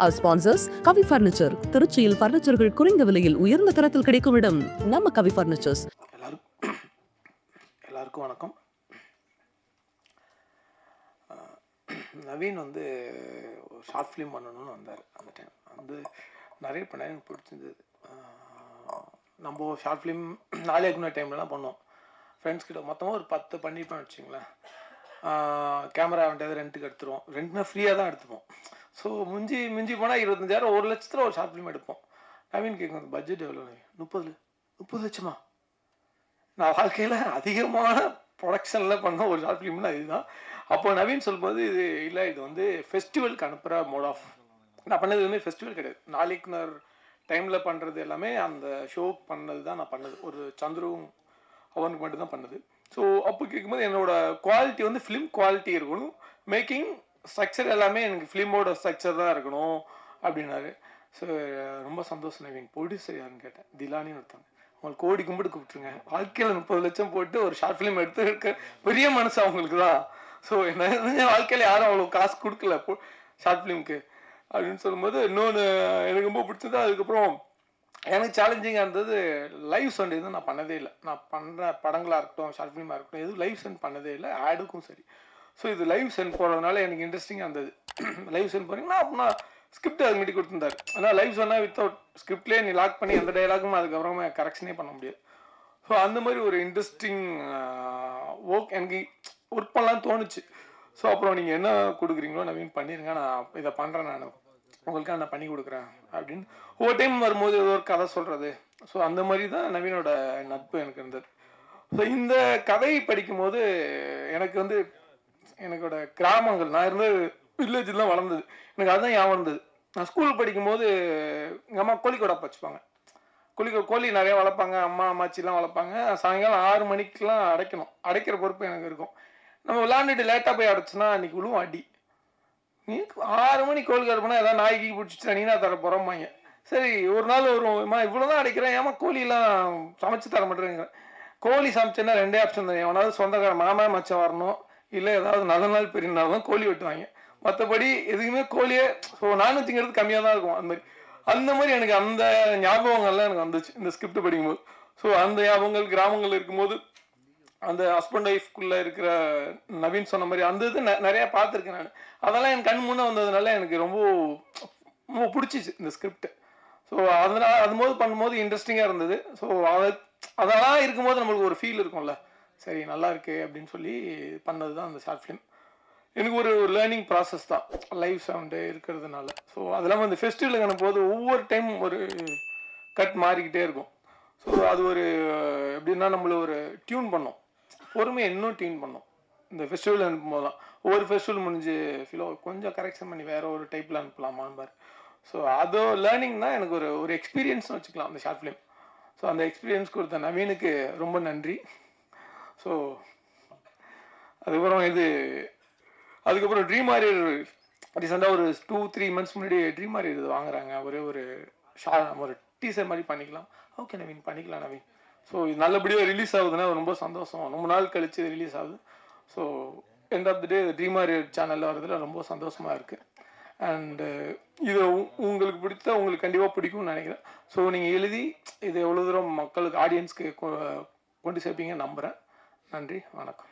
Our sponsors, Kavi Furniture. திருச்சியில் பர்னிச்சர்கள் குறைந்த விலையில் உயர்ந்த தரத்தில் கிடைக்கும் இடம் நம்ம கவி பர்னிச்சர்ஸ். எல்லாருக்கும் வணக்கம். நவீன் வந்து ஒரு ஷார்ட் ஃபிலிம் பண்ணணும்னு வந்தார். அந்த டைம் வந்து நிறைய பண்ண எனக்கு பிடிச்சிருந்தது. நம்ம ஷார்ட் ஃபிலிம் நாளைக்கு டைம்லலாம் பண்ணோம். ஃப்ரெண்ட்ஸ் கிட்ட மொத்தமாக ஒரு 10 பண்ணிப்போம் வச்சுங்களேன். கேமரா வந்துட்டு ரெண்ட்டுக்கு எடுத்துருவோம். ரெண்ட்னா ஃப்ரீயாக தான் எடுத்துப்போம். ஸோ மிஞ்சி போனால் 25,000 1 லட்சத்தில் ஒரு ஷார்ட் ஃபிலிம் எடுப்போம். நவீன் கேட்கும், பட்ஜெட் எவ்வளோ? 30 லட்சமா? நான் வாழ்க்கையில் அதிகமான ப்ரொடக்ஷனில் பண்ண ஒரு ஷார்ட் ஃபிலிம்னா இதுதான். அப்போ நவீன் சொல்லும்போது இது வந்து ஃபெஸ்டிவலுக்கு அனுப்புகிற மோட் ஆஃப். நான் பண்ணது எதுவுமே ஃபெஸ்டிவல் கிடையாது. நாளைக்கு டைமில் பண்ணுறது எல்லாமே அந்த ஷோக்கு பண்ணது தான் நான் பண்ணது. ஒரு சந்துருவும் அவனுக்கு மட்டும்தான் பண்ணது. ஸோ அப்போ கேட்கும்போது என்னோடய குவாலிட்டி வந்து ஃபிலிம் குவாலிட்டி இருக்கணும், மேக்கிங் ஸ்ட்ரக்சர் எல்லாமே எனக்கு ஃபிலிமோட ஸ்ட்ரக்சர் தான் இருக்கணும் அப்படின்னாரு. ஸோ ரொம்ப சந்தோஷம் நவீன். ப்ரொடியூசர் யாருன்னு கேட்டேன். திலானின்னு ஒருத்தாங்க. அவங்களுக்கு கோடி கும்பிட்டு கூப்பிட்டுருங்க. வாழ்க்கையில் 30 லட்சம் போட்டு ஒரு ஷார்ட் ஃபிலிம் எடுத்து இருக்க பெரிய மனசு அவங்களுக்கு தான். ஸோ என்ன வாழ்க்கையில் யாரும் அவ்வளோ காசு கொடுக்கல ஷார்ட் ஃபிலிமுக்கு அப்படின்னு சொல்லும்போது இன்னொன்று எனக்கு ரொம்ப பிடிச்சது. அதுக்கப்புறம் எனக்கு சேலஞ்சிங்காக இருந்தது லைவ் சென்ட். எதுவும் நான் பண்ணதே இல்லை. நான் பண்ணுற படங்களாக இருக்கட்டும், ஷார்ட் ஃபிலிமாக இருக்கட்டும், எதுவும் லைவ் சென்ட் பண்ணதே இல்லை, ஆடுக்கும் சரி. ஸோ இது லைவ் சென்ட் போடுறதுனால எனக்கு இன்ட்ரெஸ்டிங்காக இருந்தது. லைவ் சென்ட் போனீங்கன்னா அப்படின்னா ஸ்கிரிப்ட் அது முன்னாடி கொடுத்துருந்தாரு. ஆனால் லைவ் சொன்னால் வித்தவுட் ஸ்கிரிப்ட்லேயே நீ லாக் பண்ணி எந்த டைலாகும் அதுக்கப்புறமா கரெக்ஷனே பண்ண முடியாது. ஸோ அந்த மாதிரி ஒரு இன்ட்ரெஸ்டிங் ஒர்க் எனக்கு ஒர்க் பண்ணலான்னு தோணுச்சு. ஸோ அப்புறம் நீங்கள் என்ன கொடுக்குறீங்களோ நவீன் பண்ணிடுங்க, நான் இதை பண்ணுறேன், நான் உங்களுக்காக நான் பண்ணி கொடுக்குறேன் அப்படின்னு ஒவ்வொரு டைம் வரும்போது ஒரு கதை சொல்கிறது. ஸோ அந்த மாதிரி தான் நவீனோட நட்பு எனக்கு இருந்தது. ஸோ இந்த கதையை படிக்கும்போது எனக்கு வந்து எனக்கோட கிராமங்கள், நான் இருந்த வில்லேஜில் தான் வளர்ந்தது, எனக்கு அதுதான் ஞாபகம் இருந்தது. நான் ஸ்கூல் படிக்கும்போது எங்கள் அம்மா கோழிக்கூட வச்சுப்பாங்க. கோழி நிறையா வளர்ப்பாங்க. அம்மாச்சிலாம் வளர்ப்பாங்க. சாயங்காலம் 6 மணிக்கெலாம் அடைக்கிற பொறுப்பு எனக்கு இருக்கும். நம்ம விளாண்டுட்டு லேட்டாக போய் அடைச்சோன்னா அன்றைக்கி விழுவும் அடி. நீ 6 மணி கோழி கருப்புனா ஏதாவது நாய்க்கு பிடிச்சிட்டு நீனா தர போகிறோம்மாங்க. சரி ஒரு நாள் வரும்மா, இவ்வளோ தான் அடைக்கிறேன், ஏமா கோழிலாம் சமைச்சு தர மாட்டேங்க. கோழி சமைச்சேன்னா 2 ஆப்ஷன் தான். எவனாவது சொந்தக்கார மாமா மச்சம் வரணும், இல்லை ஏதாவது நல்ல நாள் பெரிய நாள் தான் கோழி வெட்டுவாங்க. மற்றபடி எதுவுமே கோழியே நானும் திங்கிறது கம்மியாக தான் இருக்கும். அந்த மாதிரி எனக்கு அந்த ஞாபகங்கள்லாம் எனக்கு வந்துச்சு இந்த ஸ்கிரிப்ட் படிக்கும்போது. ஸோ அந்த ஞாபகங்கள் கிராமங்கள் இருக்கும்போது அந்த ஹஸ்பண்ட் ஒய்ஃப்குள்ளே இருக்கிற நவீன் சொன்ன மாதிரி அந்த இது நிறையா பார்த்துருக்கேன் நான். அதெல்லாம் என் கண் முன்னே வந்ததுனால எனக்கு ரொம்ப பிடிச்சிச்சு இந்த ஸ்கிரிப்ட். ஸோ அதனால் அதுபோது பண்ணும்போது இன்ட்ரெஸ்டிங்காக இருந்தது. ஸோ அதெல்லாம் இருக்கும்போது நம்மளுக்கு ஒரு ஃபீல் இருக்கும்ல, சரி நல்லா இருக்கு அப்படின்னு சொல்லி பண்ணது தான் அந்த ஷார்ட் ஃபிலிம். எனக்கு ஒரு லேர்னிங் ப்ராசஸ் தான் லைவ் சவுண்டு இருக்கிறதுனால. ஸோ அதெல்லாம் அந்த ஃபெஸ்டிவலுக்கு அனுப்பும்போது ஒவ்வொரு டைம் ஒரு கட் மாறிக்கிட்டே இருக்கும். ஸோ அது ஒரு எப்படின்னா நம்மள ஒரு டியூன் பண்ணோம், பொறுமையை இன்னும் டியூன் பண்ணோம் இந்த ஃபெஸ்டிவல் அனுப்பும்போது தான். ஒவ்வொரு ஃபெஸ்டிவல் முடிஞ்சு கொஞ்சம் கரெக்ஷன் பண்ணி வேறு ஒரு டைப்பில் அனுப்பலாமான்னு பாரு. ஸோ அது லேர்னிங் தான் எனக்கு ஒரு எக்ஸ்பீரியன்ஸ்னு வச்சுக்கலாம் அந்த ஷார்ட் ஃபிலிம். ஸோ அந்த எக்ஸ்பீரியன்ஸ் கொடுத்த நவீனுக்கு ரொம்ப நன்றி. ஸோ அதுக்கப்புறம் ட்ரீம் வாரியர் ரீசெண்டாக ஒரு 2-3 மந்த்ஸ் முன்னாடி ட்ரீம் வாரியர் இது வாங்குறாங்க. ஒரு டீசர் மாதிரி பண்ணிக்கலாம். ஓகே நவீன், பண்ணிக்கலாம் நவீன். ஸோ இது நல்லபடியாக ரிலீஸ் ஆகுதுன்னா ரொம்ப சந்தோஷம். ரொம்ப நாள் கழிச்சு ரிலீஸ் ஆகுது. So end of the day Dream Warrior சேனலில் வரதுல ரொம்ப சந்தோஷமாக இருக்குது. அண்டு இது உங்களுக்கு பிடித்தா உங்களுக்கு கண்டிப்பாக பிடிக்கும்னு நினைக்கிறேன். ஸோ நீங்கள் எழுதி இது எவ்வளோ தூரம் மக்களுக்கு ஆடியன்ஸ்க்கு கொண்டு சேர்ப்பீங்கன்னு நம்புகிறேன். நன்றி, வணக்கம்.